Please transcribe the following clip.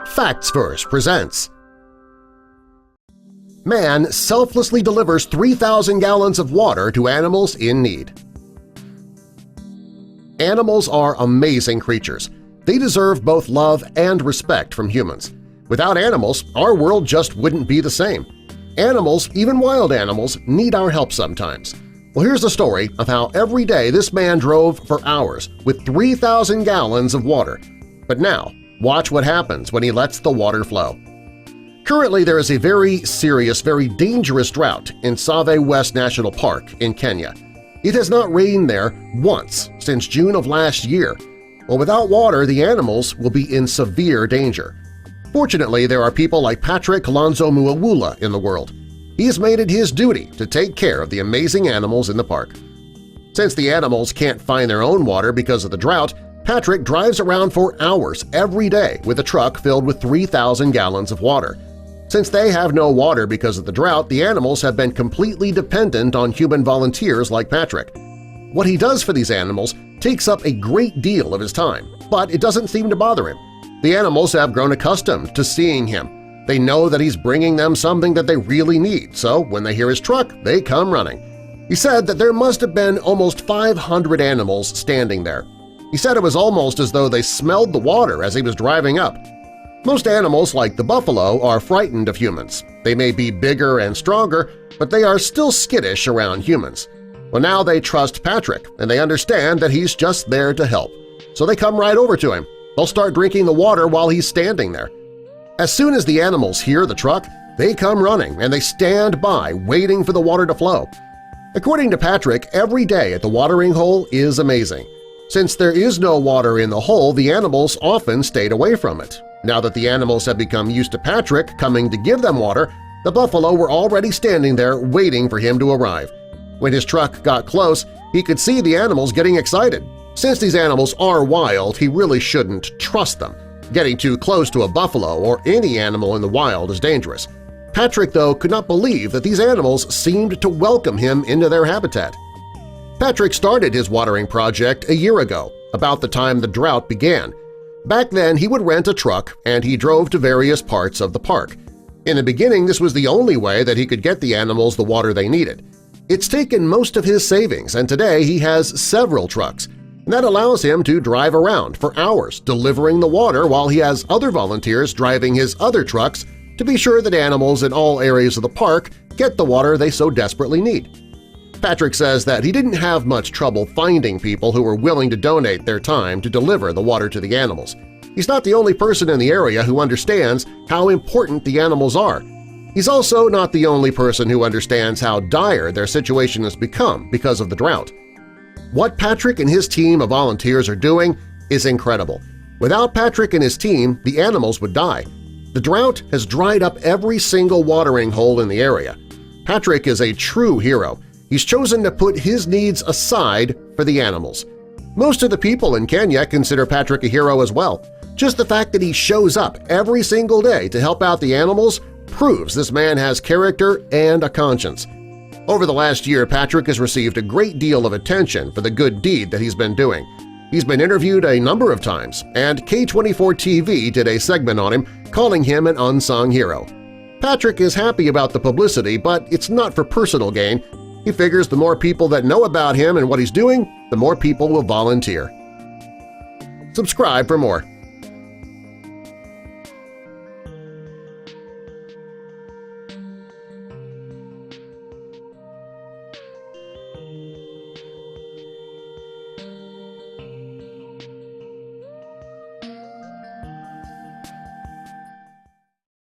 Facts Verse presents Man selflessly delivers 3,000 gallons of water to animals in need. Animals are amazing creatures. They deserve both love and respect from humans. Without animals, our world just wouldn't be the same. Animals, even wild animals, need our help sometimes. Well, here's the story of how every day this man drove for hours with 3,000 gallons of water. But now, watch what happens when he lets the water flow. Currently, there is a very serious, very dangerous drought in Save West National Park in Kenya. It has not rained there once since June of last year. Well, without water, the animals will be in severe danger. Fortunately, there are people like Patrick Kalonzo Muawula in the world. He's made it his duty to take care of the amazing animals in the park. Since the animals can't find their own water because of the drought, Patrick drives around for hours every day with a truck filled with 3,000 gallons of water. Since they have no water because of the drought, the animals have been completely dependent on human volunteers like Patrick. What he does for these animals takes up a great deal of his time, but it doesn't seem to bother him. The animals have grown accustomed to seeing him. They know that he's bringing them something that they really need, so when they hear his truck, they come running. He said that there must have been almost 500 animals standing there. He said it was almost as though they smelled the water as he was driving up. Most animals, like the buffalo, are frightened of humans. They may be bigger and stronger, but they are still skittish around humans. Well, now they trust Patrick, and they understand that he's just there to help. So they come right over to him. They'll start drinking the water while he's standing there. As soon as the animals hear the truck, they come running and they stand by waiting for the water to flow. According to Patrick, every day at the watering hole is amazing. Since there is no water in the hole, the animals often stayed away from it. Now that the animals have become used to Patrick coming to give them water, the buffalo were already standing there waiting for him to arrive. When his truck got close, he could see the animals getting excited. Since these animals are wild, he really shouldn't trust them. Getting too close to a buffalo or any animal in the wild is dangerous. Patrick, though, could not believe that these animals seemed to welcome him into their habitat. Patrick started his watering project a year ago, about the time the drought began. Back then, he would rent a truck and he drove to various parts of the park. In the beginning, this was the only way that he could get the animals the water they needed. It's taken most of his savings, and today he has several trucks. That allows him to drive around for hours delivering the water while he has other volunteers driving his other trucks to be sure that animals in all areas of the park get the water they so desperately need. Patrick says that he didn't have much trouble finding people who were willing to donate their time to deliver the water to the animals. He's not the only person in the area who understands how important the animals are. He's also not the only person who understands how dire their situation has become because of the drought. What Patrick and his team of volunteers are doing is incredible. Without Patrick and his team, the animals would die. The drought has dried up every single watering hole in the area. Patrick is a true hero. He's chosen to put his needs aside for the animals. Most of the people in Kenya consider Patrick a hero as well. Just the fact that he shows up every single day to help out the animals proves this man has character and a conscience. Over the last year, Patrick has received a great deal of attention for the good deed that he's been doing. He's been interviewed a number of times, and K24-TV did a segment on him calling him an unsung hero. Patrick is happy about the publicity, but it's not for personal gain. He figures the more people that know about him and what he's doing, the more people will volunteer. Subscribe for more.